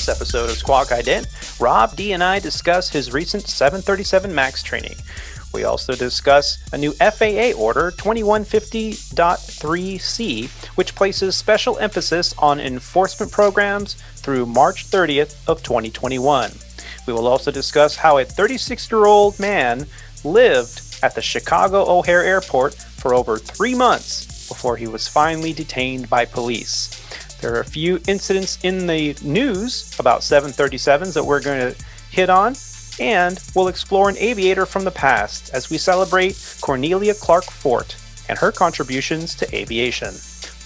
this episode of Squawk Ident, Rob D and I discuss his recent 737 MAX training. We also discuss a new FAA Order 2150.3C, which places special emphasis on enforcement programs through March 30th of 2021. We will also discuss how a 36-year-old man lived at the Chicago O'Hare Airport for over 3 months before he was finally detained by police. There are a few incidents in the news about 737s that we're going to hit on, and we'll explore an aviator from the past as we celebrate Cornelia Clark Fort and her contributions to aviation.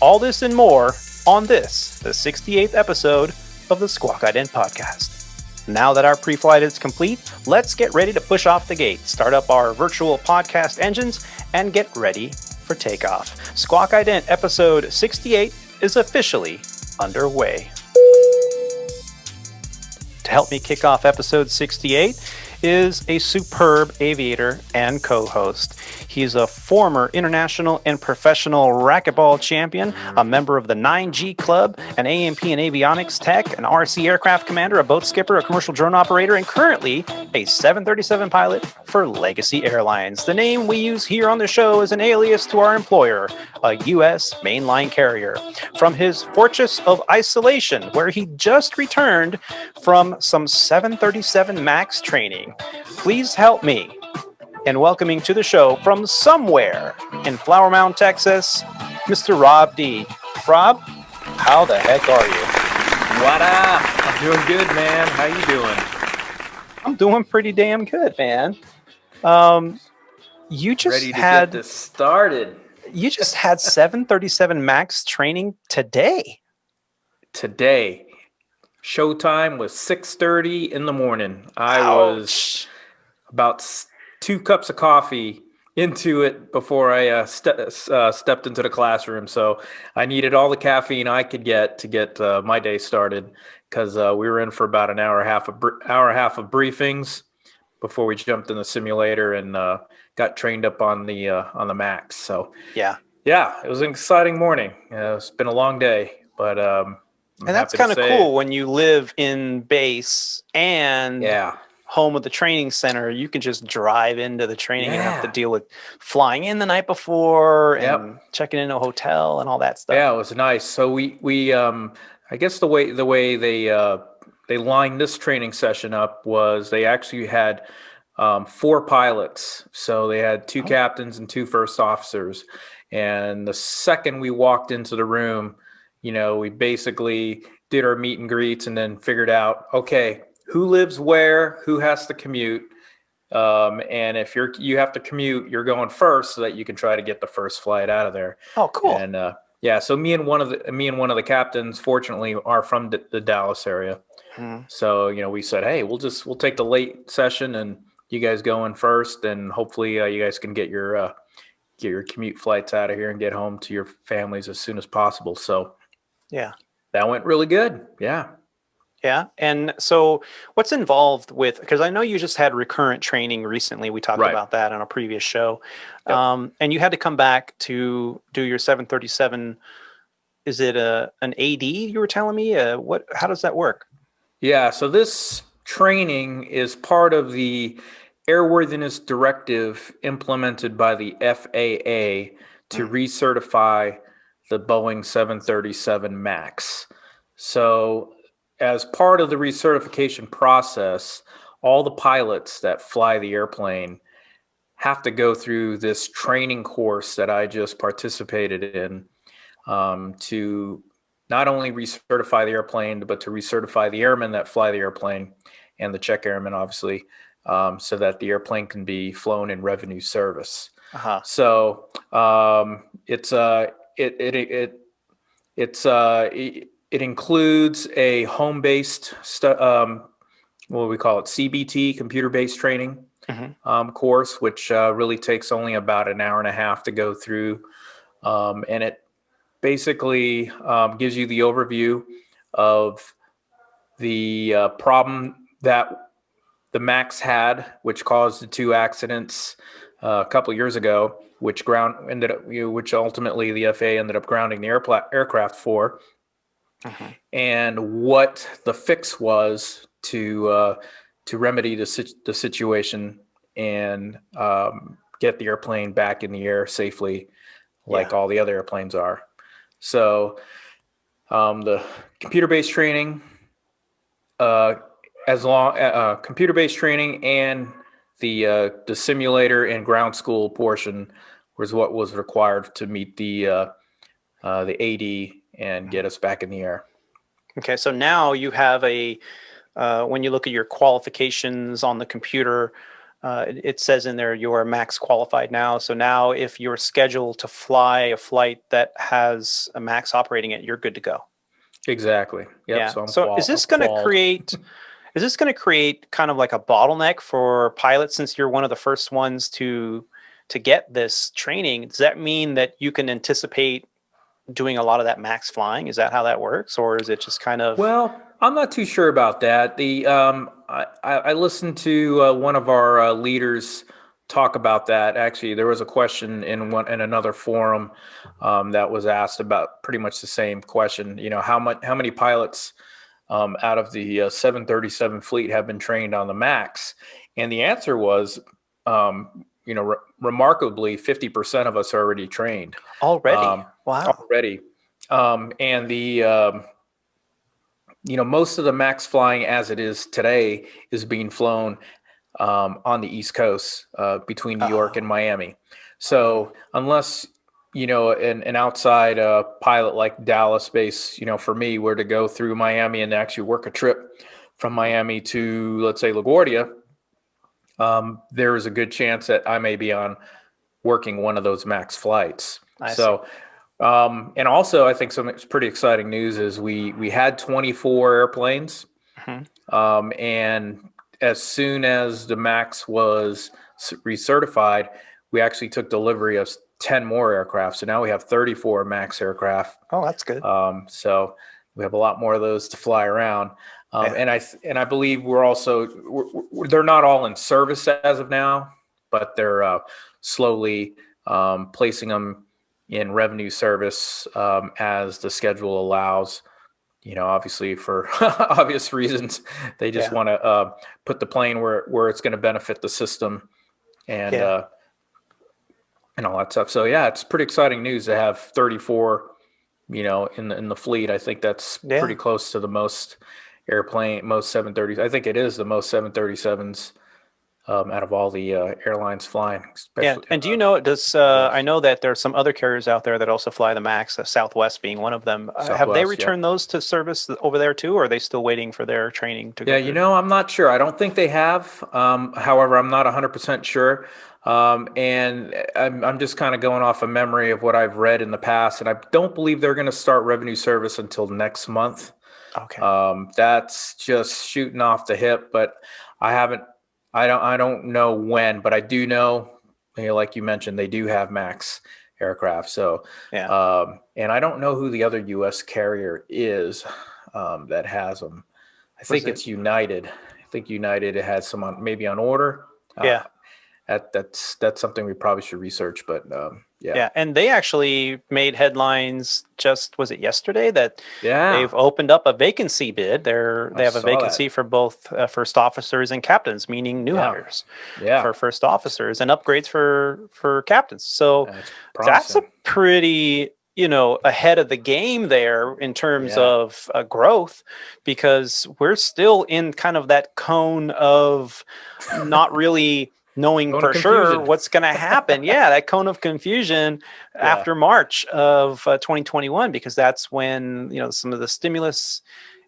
All this and more on this, the 68th episode of the Squawk Ident Podcast. Now that our pre-flight is complete, let's get ready to push off the gate, start up our virtual podcast engines, and get ready for takeoff. Squawk Ident episode 68 is officially underway. To help me kick off episode 68 is a superb aviator and co-host. He's a former international and professional racquetball champion, a member of the 9G Club, an AMP and avionics tech, an RC aircraft commander, a boat skipper, a commercial drone operator, and currently a 737 pilot for Legacy Airlines. The name we use here on the show is an alias to our employer, a U.S. mainline carrier. From his fortress of isolation, where he just returned from some 737 MAX training, please help me in welcoming to the show from somewhere in Flower Mound, Texas, Mr. Rob D. Rob, how the heck are you? What up? I'm doing good, man. How you doing? I'm doing pretty damn good, man. You just ready to get this started. You just had 737 MAX training today. Today. Showtime was 6:30 in the morning. I was about 2 cups of coffee into it before I stepped into the classroom. So I needed all the caffeine I could get to get my day started, because we were in for about an hour and a half of briefings before we jumped in the simulator and got trained up on the MAX. So yeah, it was an exciting morning. It's been a long day, but and that's kind of cool when you live in base and home of the training center. You can just drive into the training. You don't have to deal with flying in the night before and checking into a hotel and all that stuff. Yeah, it was nice. So we I guess the way they lined this training session up was they actually had 4 pilots. So they had 2 captains and 2 first officers. And the second we walked into the room, we basically did our meet and greets and then figured out, okay, who lives where, who has to commute. And if you have to commute, you're going first so that you can try to get the first flight out of there. Oh, cool. And so me and one of the captains, fortunately, are from the Dallas area. So, we said, hey, we'll take the late session and you guys go in first, and hopefully you guys can get your commute flights out of here and get home to your families as soon as possible. So that went really good. Yeah. And so what's involved with, because I know you just had recurrent training recently. We talked about that on a previous show. And you had to come back to do your 737. Is it an AD you were telling me? How does that work? Yeah. So this training is part of the airworthiness directive implemented by the FAA to recertify the Boeing 737 MAX. So as part of the recertification process, all the pilots that fly the airplane have to go through this training course that I just participated in to not only recertify the airplane, but to recertify the airmen that fly the airplane and the check airmen, obviously, so that the airplane can be flown in revenue service. So it includes a home-based, what we call it, CBT, computer-based training course, which really takes only about an hour and a half to go through. And it basically gives you the overview of the problem that the MAX had, which caused the 2 accidents a couple of years ago, which ultimately the FAA ended up grounding the aircraft for. and what the fix was to remedy the situation and get the airplane back in the air safely, like all the other airplanes are. So the computer-based training, computer-based training, and the simulator and ground school portion was what was required to meet the AD and get us back in the air. Okay, so now you have when you look at your qualifications on the computer, it says in there you're max qualified now. So now if you're scheduled to fly a flight that has a max operating it, you're good to go. Exactly. Yep. Yeah. So is this going to create kind of like a bottleneck for pilots, since you're one of the first ones to get this training? Does that mean that you can anticipate doing a lot of that max flying? Is that how that works, or is it just kind of? Well, I'm not too sure about that. I listened to one of our leaders talk about that. Actually, there was a question in another forum that was asked about pretty much the same question. How many pilots out of the 737 fleet have been trained on the max? And the answer was, remarkably, 50% of us are already trained. Already? Wow. Already. And most of the max flying as it is today is being flown on the East Coast between New York and Miami. So unless, an outside pilot like Dallas base, for me, were to go through Miami and actually work a trip from Miami to, let's say, LaGuardia, there is a good chance that I may be on working one of those max flights. And also I think some pretty exciting news is we had 24 airplanes. And as soon as the max was recertified, we actually took delivery of 10 more aircraft. So now we have 34 max aircraft. Oh, that's good. So we have a lot more of those to fly around. And I believe they're not all in service as of now, but they're slowly placing them in revenue service as the schedule allows. Obviously for obvious reasons, they just want to put the plane where it's going to benefit the system and all that stuff. So it's pretty exciting news to have 34, in the fleet. I think that's pretty close to the most 730s. I think it is the most 737s out of all the airlines flying. And do you know, I know that there are some other carriers out there that also fly the MAX, Southwest being one of them. Have they returned those to service over there too, or are they still waiting for their training to go through? I'm not sure. I don't think they have. However, I'm not 100% sure. And I'm just kind of going off of memory of what I've read in the past, and I don't believe they're going to start revenue service until next month. Okay. That's just shooting off the hip, but I don't know when, but I do know, like you mentioned, they do have MAX aircraft. So, and I don't know who the other U.S. carrier is that has them. I think it's United. I think United has some maybe on order. That's something we probably should research, but and they actually made headlines was it yesterday that they've opened up a vacancy bid. They have a vacancy for both first officers and captains, meaning new hires for first officers and upgrades for captains. So that's a pretty ahead of the game there in terms of growth, because we're still in kind of that cone of not really knowing for sure what's going to happen. That cone of confusion after March of 2021, because that's when, some of the stimulus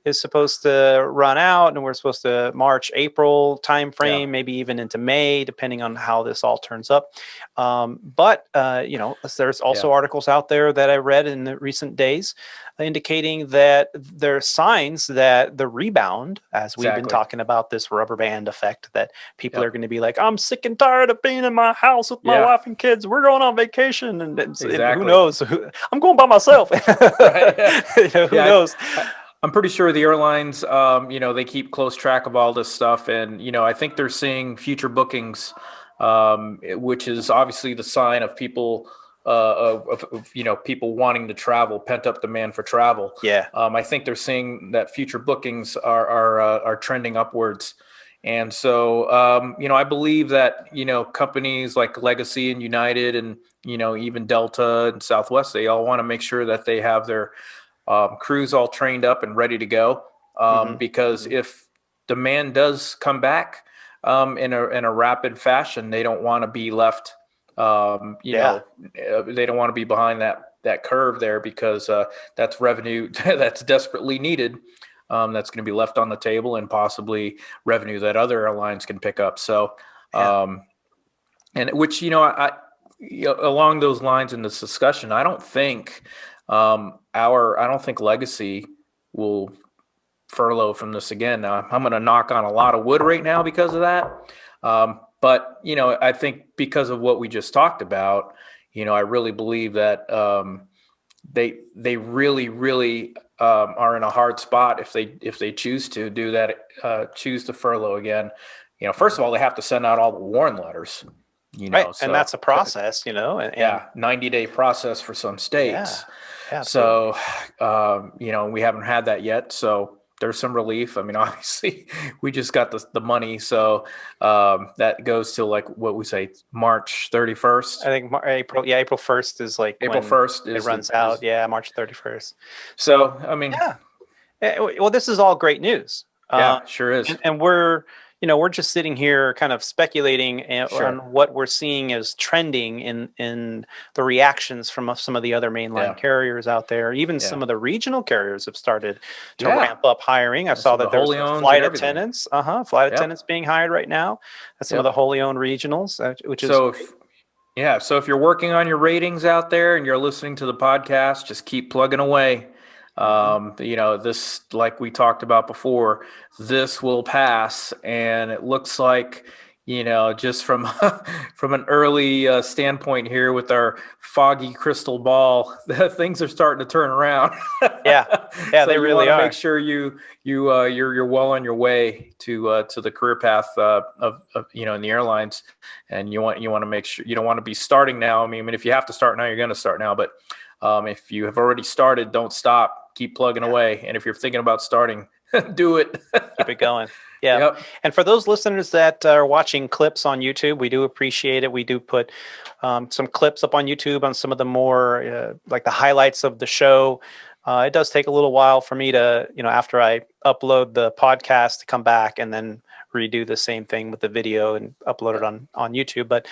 is supposed to run out, and we're supposed to March, April timeframe, maybe even into May, depending on how this all turns up. But there's also articles out there that I read in the recent days indicating that there are signs that the rebound, as we've been talking about this rubber band effect, that people are going to be like, I'm sick and tired of being in my house with my wife and kids. We're going on vacation. And who knows? I'm going by myself. Who knows? I'm pretty sure the airlines, they keep close track of all this stuff. And, I think they're seeing future bookings, which is obviously the sign of people of people wanting to travel, pent up demand for travel. Yeah. I think they're seeing that future bookings are trending upwards. And so, I believe that, companies like Legacy and United and, even Delta and Southwest, they all want to make sure that they have their crews all trained up and ready to go. Because if demand does come back in a rapid fashion, they don't want to be left, they don't want to be behind that curve there, because that's revenue that's desperately needed. That's going to be left on the table, and possibly revenue that other airlines can pick up. So, and which, along those lines in this discussion, I don't think Legacy will furlough from this again. Now, I'm going to knock on a lot of wood right now because of that. But, I think because of what we just talked about, I really believe that they really, really are in a hard spot if they choose to do that, choose to furlough again. First of all, they have to send out all the warn letters. Right, so, and that's a process, and 90-day process for some states. Yeah, so, we haven't had that yet. So there's some relief. I mean, obviously, we just got the money, so that goes till like what we say, March 31st. I think April 1st is like April 1st. It runs out. March 31st. So I mean, well, this is all great news. Sure is. And we're just sitting here kind of speculating on what we're seeing as trending in the reactions from some of the other mainline carriers out there. Even some of the regional carriers have started to ramp up hiring. I saw that there's flight attendants, attendants being hired right now at some of the wholly owned regionals, which is great. So if you're working on your ratings out there and you're listening to the podcast, just keep plugging away. This, like we talked about before, this will pass, and it looks like, just from from an early standpoint here with our foggy crystal ball, things are starting to turn around. So they really are. Make sure you're well on your way to the career path of in the airlines, and you want to make sure you don't want to be starting now. I mean, if you have to start now, you're going to start now, but if you have already started, don't stop. Keep plugging away. And if you're thinking about starting, do it. Keep it going. Yeah. Yep. And for those listeners that are watching clips on YouTube, we do appreciate it. We do put some clips up on YouTube on some of the more like the highlights of the show. It does take a little while for me to, after I upload the podcast, to come back and then redo the same thing with the video and upload it on YouTube. But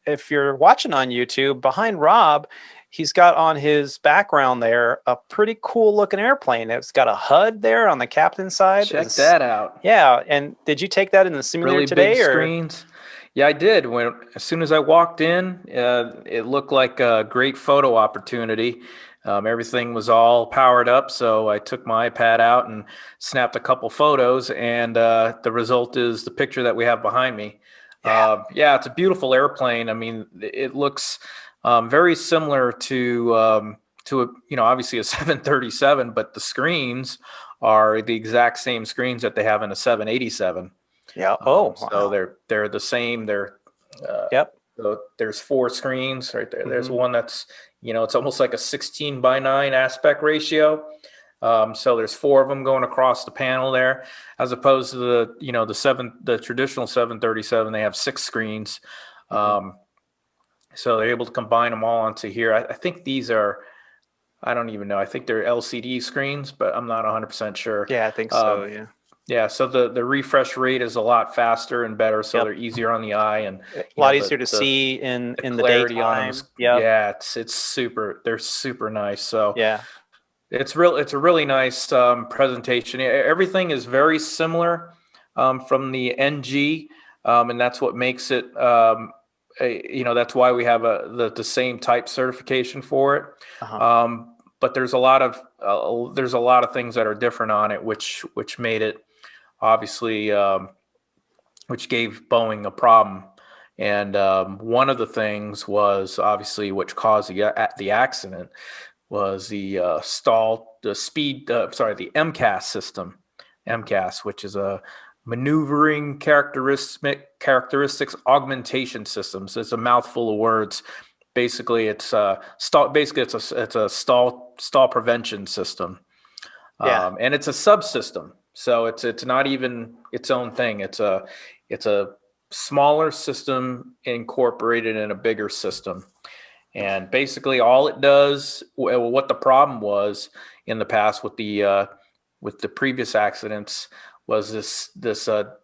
if you're watching on YouTube, behind Rob, he's got on his background there a pretty cool looking airplane. It's got a HUD there on the captain's side. Check that out. Yeah. And did you take that in the simulator really today? Big screens. Yeah, I did. As soon as I walked in, it looked like a great photo opportunity. Everything was all powered up, so I took my iPad out and snapped a couple photos, and the result is the picture that we have behind me. It's a beautiful airplane. I mean, it looks very similar to obviously a 737, but the screens are the exact same screens that they have in a 787. Yeah. So they're the same. They're So there's 4 screens right there. There's one that's it's almost like a 16:9 aspect ratio. So there's 4 of them going across the panel there, as opposed to the traditional 737. They have 6 screens. So they're able to combine them all onto here. I think these are, I don't even know. I think they're LCD screens, but I'm not 100% sure. Yeah, I think so. Yeah. Yeah. So the refresh rate is a lot faster and better. So they're easier on the eye and a lot easier to see in the daytime. It's super. They're super nice. So it's a really nice presentation. Everything is very similar from the NG, and that's what makes it. That's why we have the same type certification for it. But there's a lot of things that are different on it, which made it obviously, which gave Boeing a problem. And one of the things was obviously which caused the accident was the MCAS system, which is a maneuvering characteristics augmentation systems. It's a mouthful of words. basically it's stall. Basically, it's a stall prevention system. And it's a subsystem, so it's not even its own thing. It's a smaller system incorporated in a bigger system. And basically, all it does, what the problem was in the past with the previous accidents, was the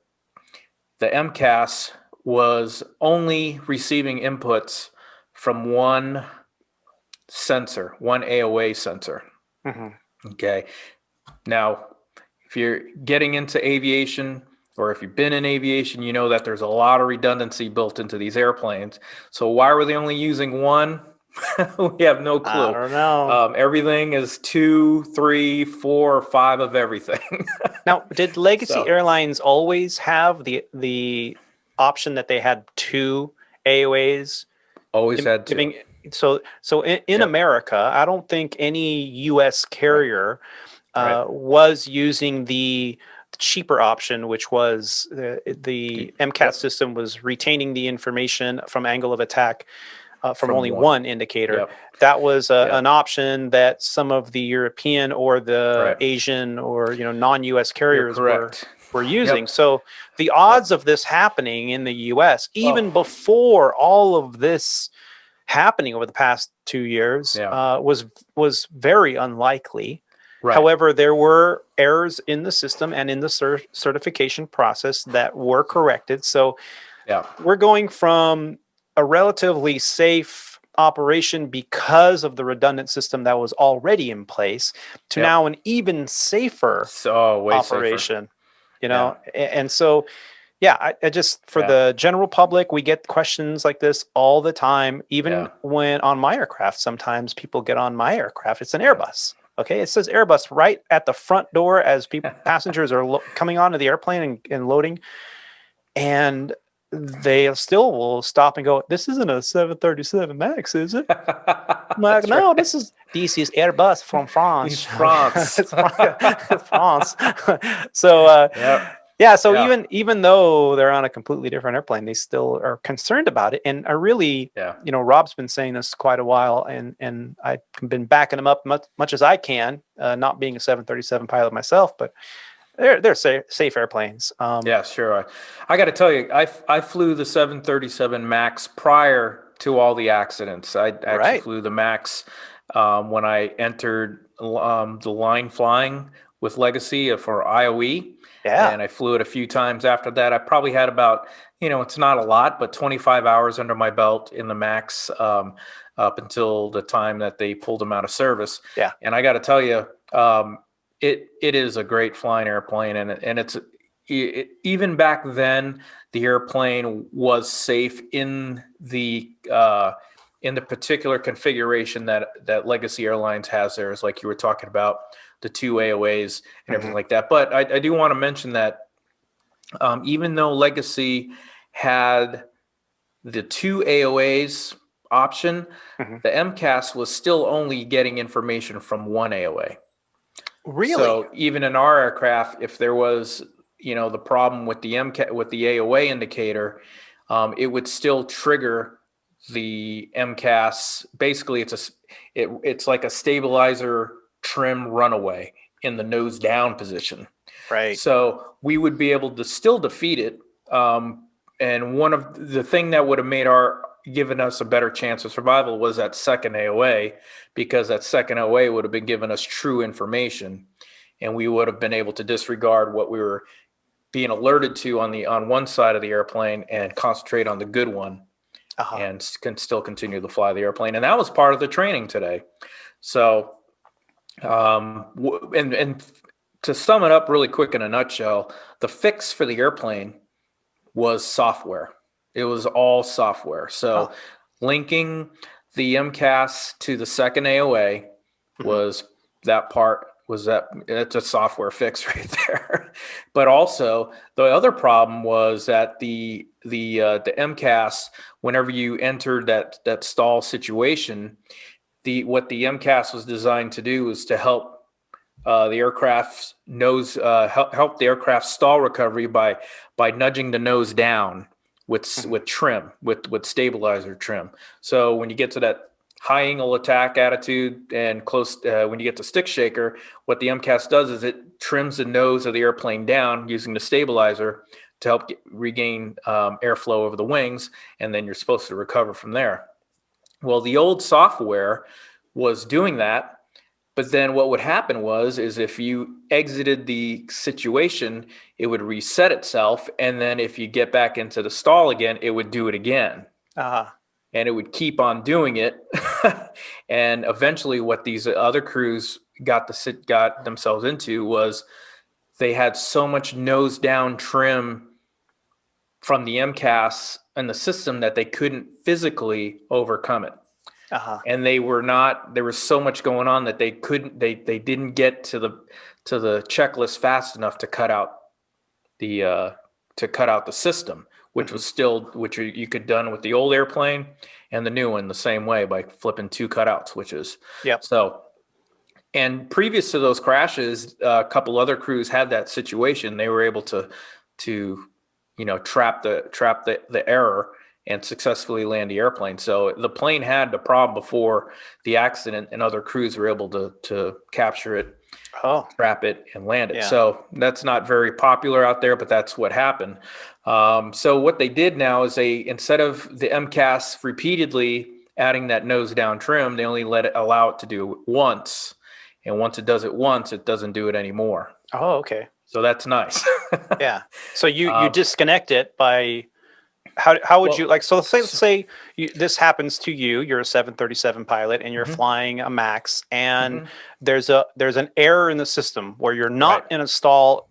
MCAS was only receiving inputs from one sensor, one AOA sensor. Mm-hmm. Okay. Now, if you're getting into aviation, or if you've been in aviation, you know that there's a lot of redundancy built into these airplanes. So why were they only using one? We have no clue. I don't know. Everything is 2, 3, 4, or 5 of everything. Now, did Legacy Airlines always have the option that they had 2 AOAs? Always had 2. So in America, I don't think any U.S. carrier was using the cheaper option, which was the MCAS system was retaining the information from angle of attack from only one indicator. Yep. That was an option that some of the European or the Asian or non-U.S. carriers were using. Yep. So the odds of this happening in the U.S. even before all of this happening over the past 2 years was very unlikely. Right. However, there were errors in the system and in the certification process that were corrected. So we're going from a relatively safe operation because of the redundant system that was already in place to now an even safer operation. Safer. And so, I just, for the general public, we get questions like this all the time, even when on my aircraft. Sometimes people get on my aircraft. It's an Airbus. Okay, it says Airbus right at the front door as passengers are coming onto the airplane and loading, and they still will stop and go, "This isn't a 737 MAX, is it?" I'm like, "No, this is Airbus from France." France. It's France. So, so even though they're on a completely different airplane, they still are concerned about it. And I really, Rob's been saying this quite a while, and I've been backing him up much as I can, not being a 737 pilot myself, but they're safe airplanes. Sure. I got to tell you, I flew the 737 MAX prior to all the accidents. I actually flew the MAX when I entered the line flying with Legacy for IOE. Yeah. And I flew it a few times after that. I probably had about, it's not a lot, but 25 hours under my belt in the MAX up until the time that they pulled them out of service. Yeah. And I got to tell you, it is a great flying airplane. And it's even back then, the airplane was safe in the particular configuration that Legacy Airlines has there, is like you were talking about, the 2 AOAs and everything like that. But I do want to mention that even though Legacy had the 2 AOAs option, the MCAS was still only getting information from 1 AOA. Really? So even in our aircraft, if there was, the problem with the AOA indicator, it would still trigger the MCAS. Basically, it's like a stabilizer trim runaway in the nose down position. Right. So we would be able to still defeat it. And one of the thing that would have given us a better chance of survival was that second AOA, because that second AOA would have been giving us true information, and we would have been able to disregard what we were being alerted to on one side of the airplane and concentrate on the good one, and can still continue to fly the airplane. And that was part of the training today. So, and to sum it up really quick in a nutshell, the fix for the airplane was software. It was all software. So linking the MCAS to the second AOA was that part. It's a software fix right there. But also the other problem was that the MCAS, whenever you entered that stall situation, what the MCAS was designed to do was to help the aircraft's nose, help the aircraft stall recovery by nudging the nose down with trim, with stabilizer trim. So when you get to that high angle attack attitude and close, when you get to stick shaker, what the MCAS does is it trims the nose of the airplane down using the stabilizer to help regain airflow over the wings, and then you're supposed to recover from there. Well, the old software was doing that, but then what would happen is if you exited the situation, it would reset itself, and then if you get back into the stall again, it would do it again. And it would keep on doing it. And eventually what these other crews got themselves into was they had so much nose down trim from the MCAS and the system that they couldn't physically overcome it. And there was so much going on that they didn't get to the checklist fast enough to cut out the system, which you could done with the old airplane and the new one the same way by flipping 2 cutout switches. Yep. So, and previous to those crashes, a couple other crews had that situation. They were able to trap the error and successfully land the airplane. So the plane had the problem before the accident, and other crews were able to capture it, trap it, and land it. Yeah. So that's not very popular out there, but that's what happened. So what they did now is instead of the MCAS repeatedly adding that nose down trim, they only allow it to do it once. And once it does it once, it doesn't do it anymore. Oh, okay. So that's nice. Yeah. So you disconnect it by... How would you so let's say this happens to you, you're a 737 pilot and you're flying a MAX, and there's an error in the system where you're not in a stall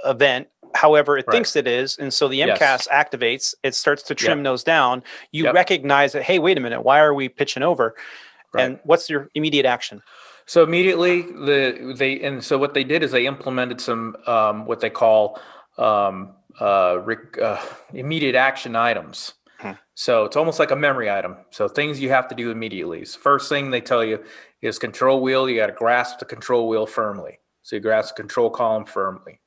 event, however it thinks it is, and so the MCAS activates, it starts to trim nose down, you recognize that, hey, wait a minute, why are we pitching over? And what's your immediate action? So immediately so what they did is they implemented some what they call immediate action items. So it's almost like a memory item. So things you have to do immediately. So first thing they tell you is control wheel. You got to grasp the control wheel firmly. So you grasp the control column firmly.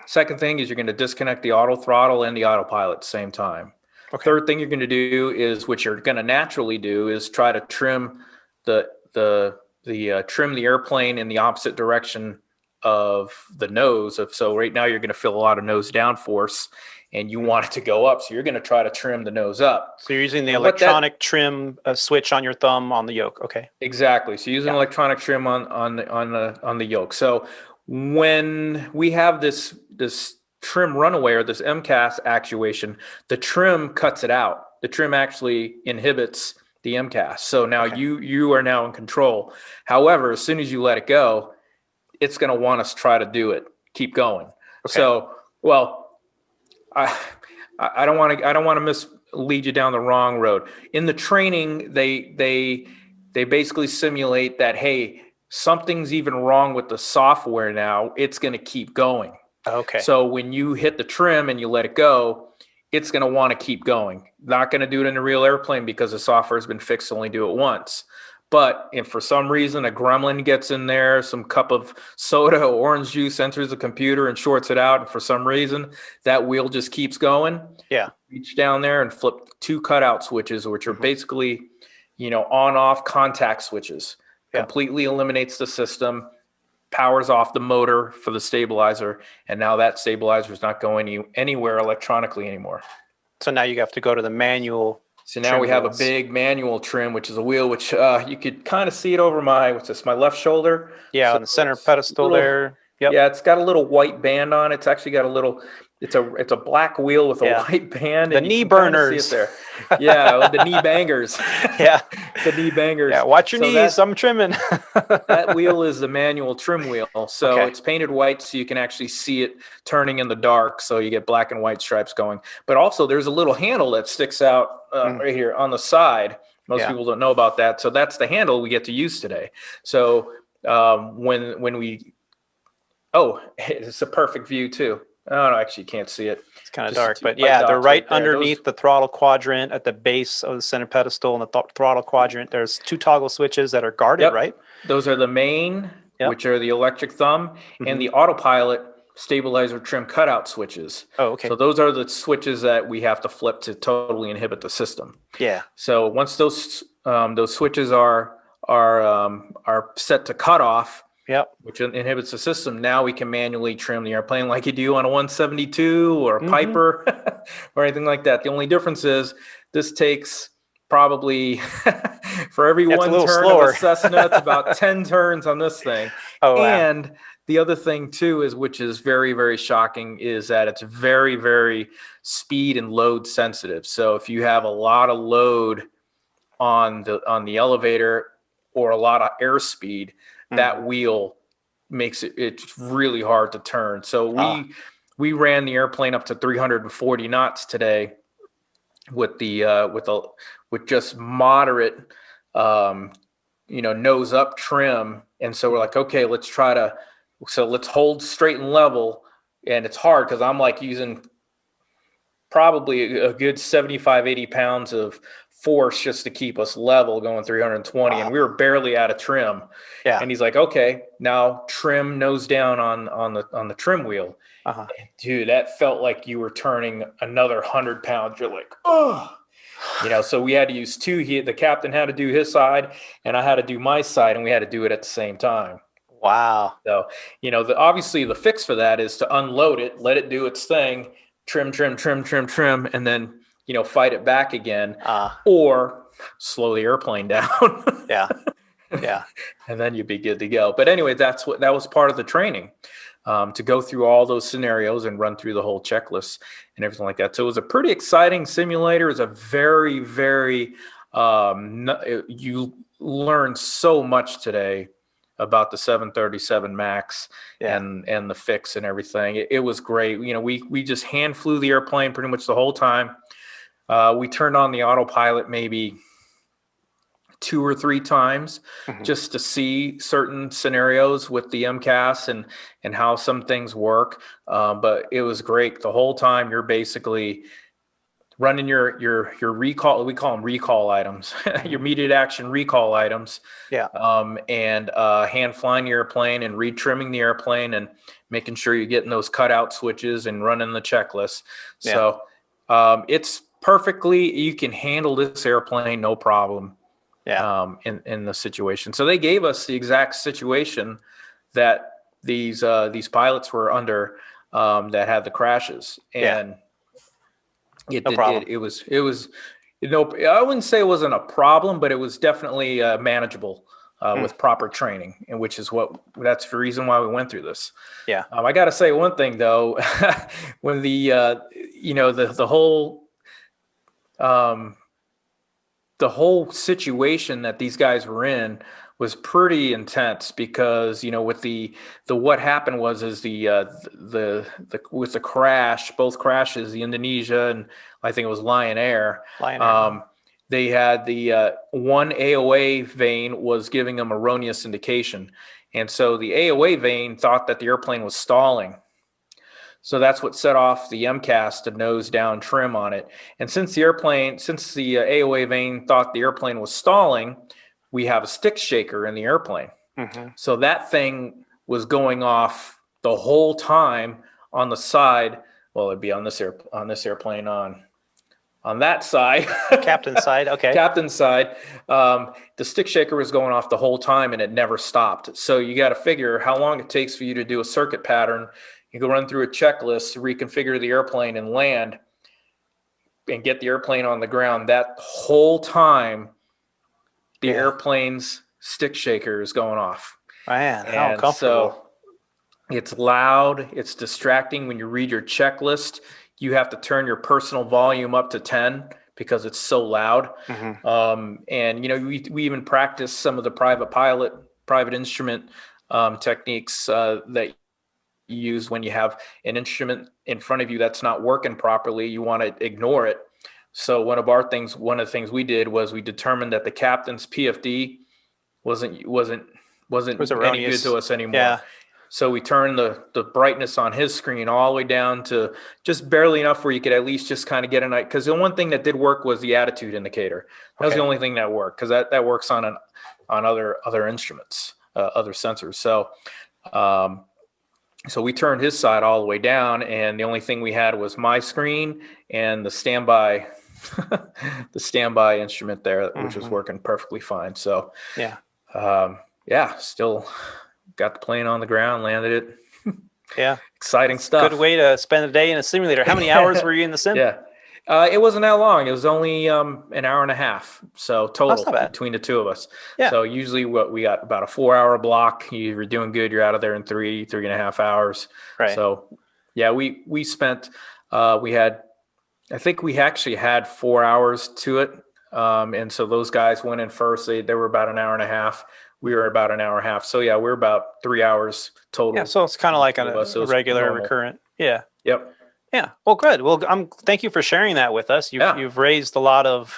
Second thing is you're going to disconnect the auto throttle and the autopilot at the same time. Okay. Third thing you're going to do is, what you're going to naturally do, is try to trim trim the airplane in the opposite direction of the nose. So right now you're going to feel a lot of nose down force, and you want it to go up. So you're going to try to trim the nose up. So you're using the electronic trim switch on your thumb on the yoke. Okay. Exactly. So using electronic trim on the yoke. So when we have this trim runaway, or this MCAS actuation, the trim cuts it out. The trim actually inhibits the MCAS. So now you are now in control. However, as soon as you let it go, it's going to want us to try to do it. Keep going. Okay. So, I don't want to mislead you down the wrong road. In the training, they basically simulate that, hey, something's even wrong with the software now. It's going to keep going. Okay. So when you hit the trim and you let it go, it's going to want to keep going. Not going to do it in a real airplane because the software has been fixed to only do it once. But if for some reason a gremlin gets in there, some cup of soda or orange juice enters the computer and shorts it out, and for some reason that wheel just keeps going, reach down there and flip 2 cutout switches, which are basically, on-off contact switches. Completely eliminates the system, powers off the motor for the stabilizer, and now that stabilizer is not going anywhere electronically anymore. So now you have to go to the manual. So now we have a big manual trim, which is a wheel, which you could kind of see it over my left shoulder. Yeah, so on the center pedestal there. Yep. Yeah, it's got a little white band on it. It's actually got a little, it's a black wheel with a white band. The knee burners. See it there. Yeah, the knee bangers. Yeah. The knee bangers. Yeah, watch your knees. I'm trimming. That wheel is the manual trim wheel. So it's painted white so you can actually see it turning in the dark. So you get black and white stripes going. But also there's a little handle that sticks out right here on the side. Most people don't know about that. So that's the handle we get to use today. So when we... Oh, it's a perfect view too. Oh, no, actually you can't see it. It's kind of dark, but they're right underneath the throttle quadrant at the base of the center pedestal, and the throttle quadrant. There's 2 toggle switches that are guarded, right? Those are the main, which are the electric thumb, and the autopilot stabilizer trim cutout switches. Oh, okay. So those are the switches that we have to flip to totally inhibit the system. Yeah. So once those switches are set to cutoff, Yep. which inhibits the system, now we can manually trim the airplane like you do on a 172 or a Mm-hmm. Piper or anything like that. The only difference is this takes probably for every one turn slower. of a Cessna, it's about 10 turns on this thing. Oh, wow. And the other thing too is, which is very, very shocking, is that it's very, very speed and load sensitive. So if you have a lot of load on the elevator or a lot of airspeed, that wheel makes it's really hard to turn. So we ran the airplane up to 340 knots today with just moderate nose up trim. And so we're like, okay, let's hold straight and level. And it's hard because I'm like using probably a good 75, 80 pounds of force just to keep us level going 320. And we were barely out of trim. Yeah. And he's like, okay, now trim nose down on the trim wheel. Uh-huh. Dude, that felt like you were turning another 100 pounds. You're like, oh, so we had to use two. The captain had to do his side and I had to do my side, and we had to do it at the same time. Wow. So, obviously the fix for that is to unload it, let it do its thing, trim, and then, fight it back again, or slow the airplane down. Yeah. Yeah. And then you'd be good to go. But anyway, that was part of the training, to go through all those scenarios and run through the whole checklist and everything like that. So it was a pretty exciting simulator. It was a very, very, you learned so much today about the 737 MAX and the fix and everything. It was great. We just hand flew the airplane pretty much the whole time. We turned on the autopilot maybe 2 or 3 times just to see certain scenarios with the MCAS and how some things work. But it was great. The whole time you're basically running your recall, we call them recall items, your immediate action recall items. Yeah. And hand flying the airplane and retrimming the airplane and making sure you're getting those cutout switches and running the checklist. So it's perfectly, you can handle this airplane, no problem. Yeah. In the situation. So they gave us the exact situation that these pilots were under, that had the crashes, and it was I wouldn't say it wasn't a problem, but it was definitely manageable with proper training, and that's the reason why we went through this. Yeah. I got to say one thing though, when the whole situation that these guys were in was pretty intense, because with the what happened was with the crash, both crashes, the Indonesia and I think it was Lion Air. They had the one AOA vane was giving them erroneous indication, and so the AOA vane thought that the airplane was stalling. So that's what set off the MCAS to nose down trim on it. And since the AOA vane thought the airplane was stalling, we have a stick shaker in the airplane. So that thing was going off the whole time on the side. Well, it'd be on this airplane on that side. Captain's side. Okay. Captain's side. The stick shaker was going off the whole time and it never stopped. So you got to figure how long it takes for you to do a circuit pattern. You go run through a checklist to reconfigure the airplane and land and get the airplane on the ground. That whole time, the airplane's stick shaker is going off. Man, how and uncomfortable. So it's loud. It's distracting. When you read your checklist, you have to turn your personal volume up to 10 because it's so loud. And, we even practice some of the private instrument techniques that use when you have an instrument in front of you that's not working properly. You want to ignore it. So one of the things we did was we determined that the captain's PFD wasn't any good to us anymore. Yeah. So we turned the brightness on his screen all the way down to just barely enough where you could at least just kind of get a night. Because the one thing that did work was the attitude indicator. That was the only thing that worked, because that works on other instruments, other sensors. So So we turned his side all the way down, and the only thing we had was my screen and the standby the standby instrument there, which was working perfectly fine. So still got the plane on the ground, landed it. Yeah. Exciting stuff. Good way to spend a day in a simulator. How many hours were you in the sim? Yeah. It wasn't that long. It was only an hour and a half. So total between the two of us. Yeah. So usually we got about a 4-hour block. You're doing good. You're out of there in 3.5 hours. Right. So yeah, we spent, I think we actually had 4 hours to it. And so those guys went in first. They were about an hour and a half. We were about an hour and a half. So yeah, we're about 3 hours total. Yeah. So it's kind of like a regular recurrent. Yeah. Yep. Yeah. Well, good. Well, thank you for sharing that with us. You've raised a lot of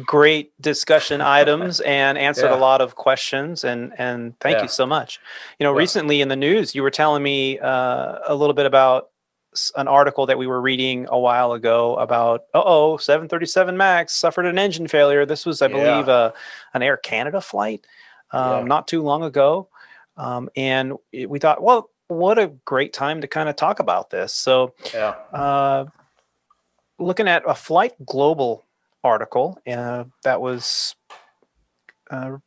great discussion items and answered a lot of questions, and thank you so much. Recently in the news, you were telling me a little bit about an article that we were reading a while ago about 737 MAX suffered an engine failure. This was, I believe, an Air Canada flight not too long ago, and we thought, well, what a great time to kind of talk about this. So looking at a Flight Global article that was so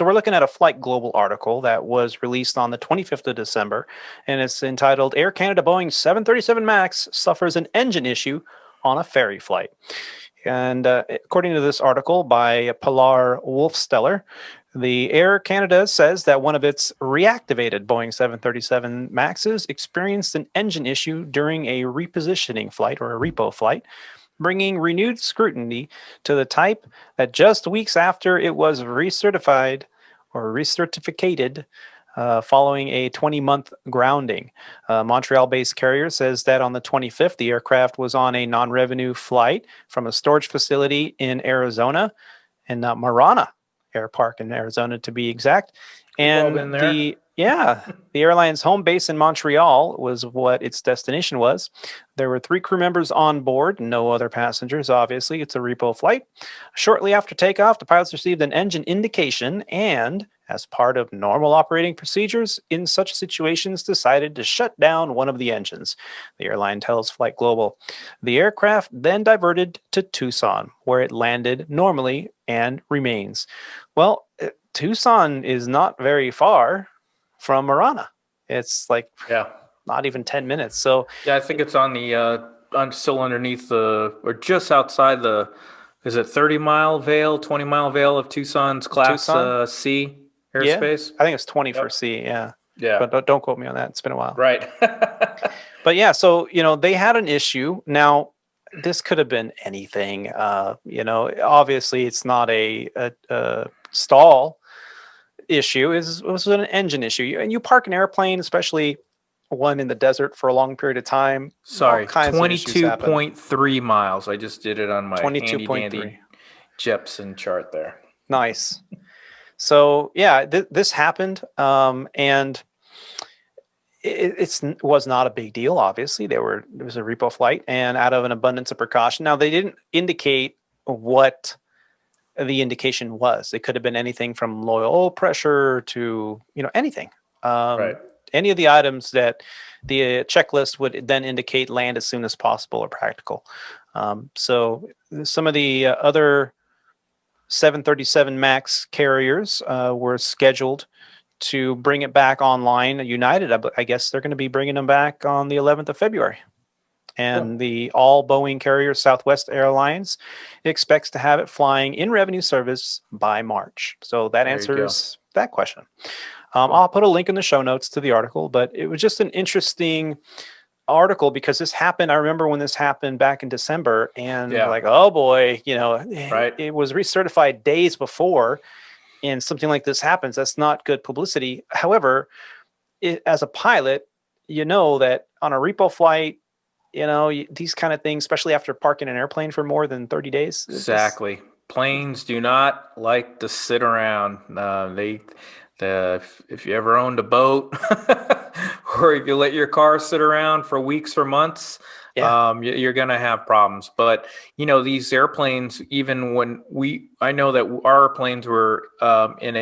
we're looking at a Flight Global article that was released on the 25th of December, and it's entitled Air Canada Boeing 737 MAX suffers an engine issue on a ferry flight. And according to this article by Pilar Wolfsteller, the Air Canada says that one of its reactivated Boeing 737 MAXs experienced an engine issue during a repositioning flight or a repo flight, bringing renewed scrutiny to the type that just weeks after it was recertified or recertificated following a 20-month grounding. Montreal-based carrier says that on the 25th, the aircraft was on a non-revenue flight from a storage facility in Arizona, in Marana Air Park in Arizona, to be exact. And the airline's home base in Montreal was what its destination was. There were 3 crew members on board, no other passengers, obviously. It's a repo flight. Shortly after takeoff, the pilots received an engine indication and, as part of normal operating procedures, in such situations decided to shut down one of the engines. The airline tells Flight Global. The aircraft then diverted to Tucson, where it landed normally and remains. Well, Tucson is not very far from Marana. It's like not even 10 minutes. So I think it's on the still underneath or just outside the, is it 30-mile veil, 20-mile veil of Tucson's Class C airspace? I think it's 20 for C. Yeah. But don't quote me on that. It's been a while. Right. But yeah, so they had an issue. Now, this could have been anything. Obviously, it's not a stall issue. It was an engine issue. And you park an airplane, especially one in the desert, for a long period of time. Sorry, 22.3 miles. I just did it on my 22.3 Jepson chart there. Nice. So yeah, this happened, and it was not a big deal. Obviously, it was a repo flight, and out of an abundance of precaution. Now, they didn't indicate what the indication was. It could have been anything from low oil pressure to anything. Right. Any of the items that the checklist would then indicate land as soon as possible or practical. So some of the other 737 MAX carriers were scheduled to bring it back online. United, I guess they're going to be bringing them back on the 11th of February. And the all Boeing carrier Southwest Airlines expects to have it flying in revenue service by March. So that answers that question. I'll put a link in the show notes to the article, but it was just an interesting article because this happened. I remember when this happened back in December, and like, oh boy, it was recertified days before, and something like this happens. That's not good publicity. However, as a pilot, that on a repo flight, these kind of things, especially after parking an airplane for more than 30 days. Exactly. Planes do not like to sit around. If you ever owned a boat or if you let your car sit around for weeks or months, you're going to have problems. But, these airplanes, even when I know that our planes were in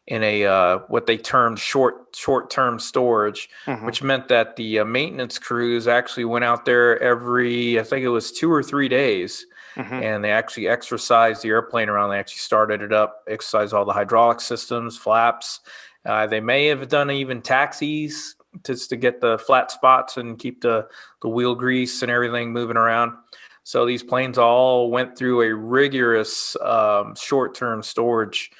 in a what they termed short-term storage, which meant that the maintenance crews actually went out there every, I think it was 2 or 3 days, and they actually exercised the airplane around. They actually started it up, exercised all the hydraulic systems, flaps. They may have done even taxis just to get the flat spots and keep the wheel grease and everything moving around. So these planes all went through a rigorous short-term storage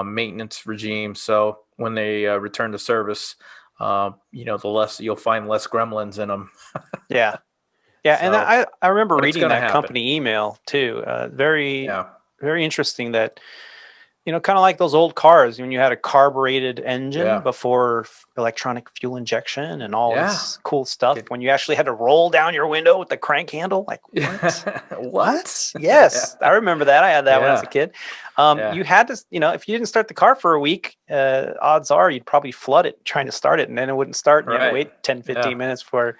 maintenance regime. So when they return to service, the less you'll find less gremlins in them. Yeah. Yeah. So, And I remember reading that happen. company email too. Very, Yeah. very interesting that, kind of like those old cars when you had a carbureted engine before electronic fuel injection and all this cool stuff. When you actually had to roll down your window with the crank handle, like what? What? Yes, I remember that. I had that when I was a kid. You had to, if you didn't start the car for a week, odds are you'd probably flood it trying to start it, and then it wouldn't start. And you had to wait 10, 15 minutes before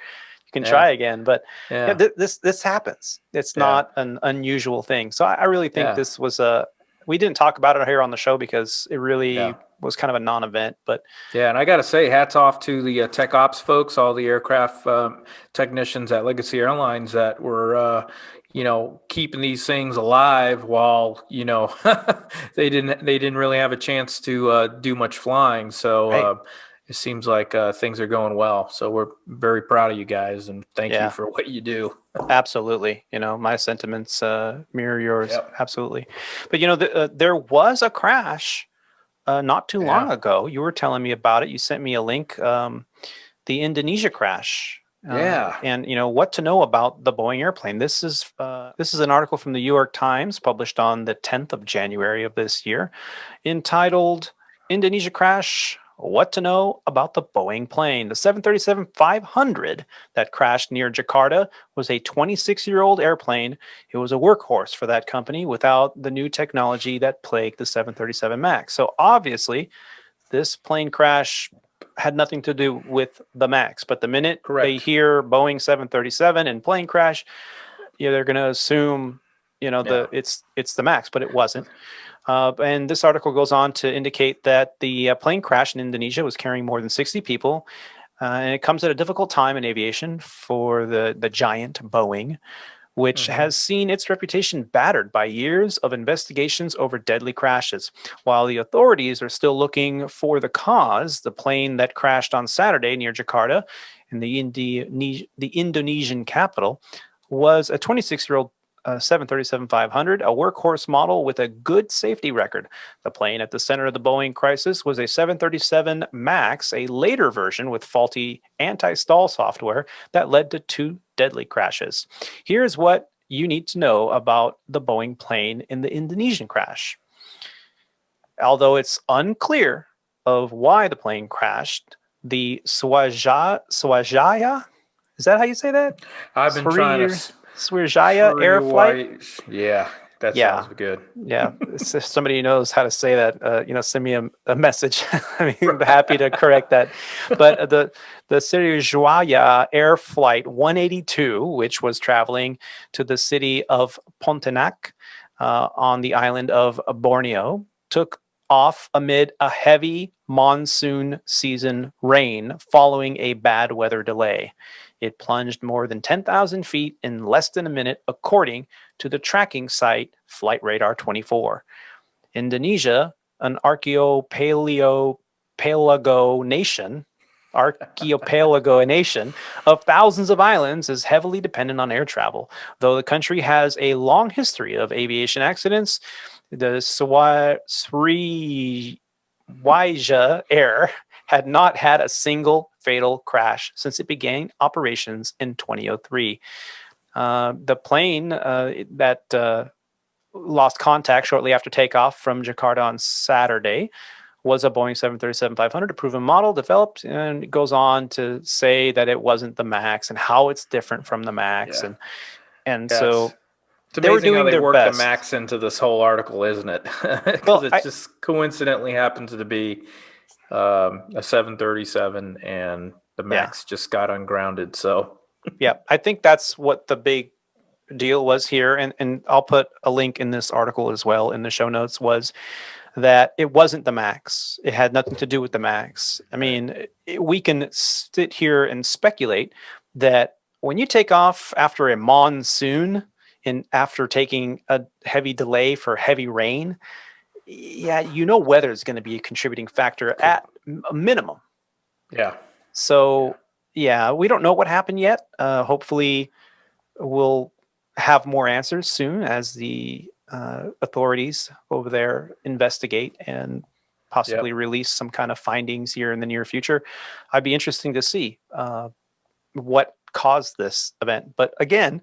you can try again. But this happens. It's not an unusual thing. So I really think this was we didn't talk about it here on the show because it really was kind of a non-event, but and I got to say, hats off to the tech ops folks, all the aircraft technicians at Legacy Airlines that were, keeping these things alive while, they didn't really have a chance to do much flying. So it seems like things are going well. So we're very proud of you guys and thank you for what you do. Absolutely. My sentiments mirror yours. Yep. Absolutely. But, there was a crash not too long ago. You were telling me about it. You sent me a link, the Indonesia crash. And, what to know about the Boeing airplane. This is an article from the New York Times published on the 10th of January of this year entitled Indonesia Crash, What to Know About the Boeing Plane. The 737-500 that crashed near Jakarta was a 26-year-old airplane. It was a workhorse for that company without the new technology that plagued the 737 MAX. So obviously, this plane crash had nothing to do with the MAX. But the minute they hear Boeing 737 and plane crash, they're going to assume, it's the MAX, but it wasn't. And this article goes on to indicate that the plane crash in Indonesia was carrying more than 60 people. And it comes at a difficult time in aviation for the giant Boeing, which has seen its reputation battered by years of investigations over deadly crashes. While the authorities are still looking for the cause, the plane that crashed on Saturday near Jakarta in the Indonesian capital was a 26-year-old 737-500, a workhorse model with a good safety record. The plane at the center of the Boeing crisis was a 737 MAX, a later version with faulty anti-stall software that led to 2 deadly crashes. Here's what you need to know about the Boeing plane in the Indonesian crash. Although it's unclear of why the plane crashed, the Sriwijaya, is that how you say that? I've been trying to... Sriwijaya Air Flight. Yeah, that sounds good. Yeah, if somebody knows how to say that, send me a message. I'm happy to correct that. But the Sriwijaya Air Flight 182, which was traveling to the city of Pontianak on the island of Borneo, took off amid a heavy monsoon season rain following a bad weather delay. It plunged more than 10,000 feet in less than a minute, according to the tracking site Flight Radar 24. Indonesia, an archipelago nation of thousands of islands, is heavily dependent on air travel. Though the country has a long history of aviation accidents, the Sriwijaya Air had not had a single fatal crash since it began operations in 2003. The plane that lost contact shortly after takeoff from Jakarta on Saturday was a Boeing 737-500, a proven model developed, and it goes on to say that it wasn't the MAX and how it's different from the MAX. So it's amazing how they work the MAX into this whole article, isn't it? Because it just coincidentally happens to be a 737 and the MAX just got ungrounded. So I think that's what the big deal was here, and I'll put a link in this article as well in the show notes, was that it wasn't the MAX. It had nothing to do with the MAX. I mean, we can sit here and speculate that when you take off after a monsoon and after taking a heavy delay for heavy rain, yeah, weather is going to be a contributing factor at a minimum. Yeah. So, yeah, we don't know what happened yet. Hopefully, we'll have more answers soon as the authorities over there investigate and possibly release some kind of findings here in the near future. I'd be interesting to see what caused this event. But again,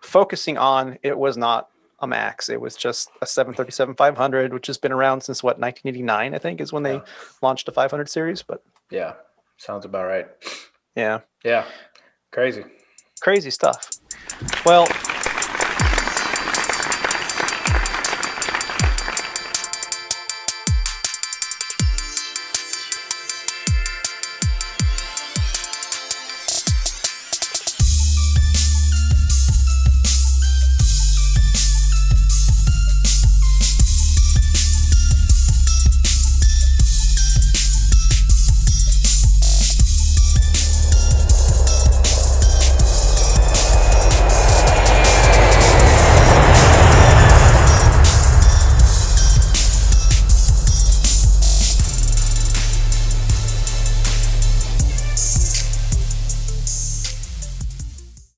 focusing on it was not a MAX. It was just a 737-500, which has been around since 1989, I think, is when they launched the 500 series. But yeah, sounds about right. Yeah. Yeah. Crazy stuff. Well,